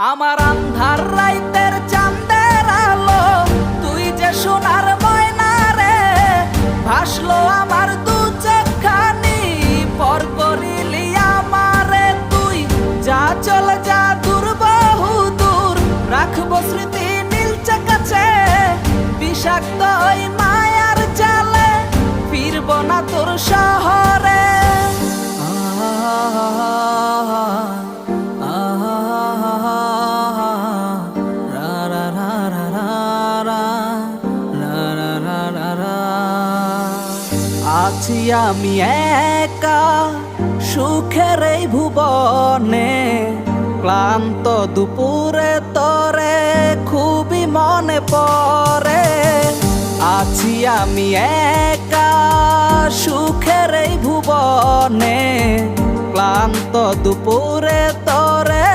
আমার আন্ধার রাইতের চাঁদের আলো, তুই যে সোনার ময়না রে, ভাসলো আমার দু চোখখানি, পর করিলি আমারে তুই। যা চল যা দূর বহু দূর, রাখবো স্মৃতি নীলচে কাছে, বিষাক্ত ওই মায়ার জালে ফিরব না তোর শহরে। আছি আমি একা সুখের এই ভুবনে, ক্লান্ত দুপুরে তোরে খুবই মনে পড়ে। আছি আমি একা সুখের এই ভুবনে, ক্লান্ত দুপুরে তোরে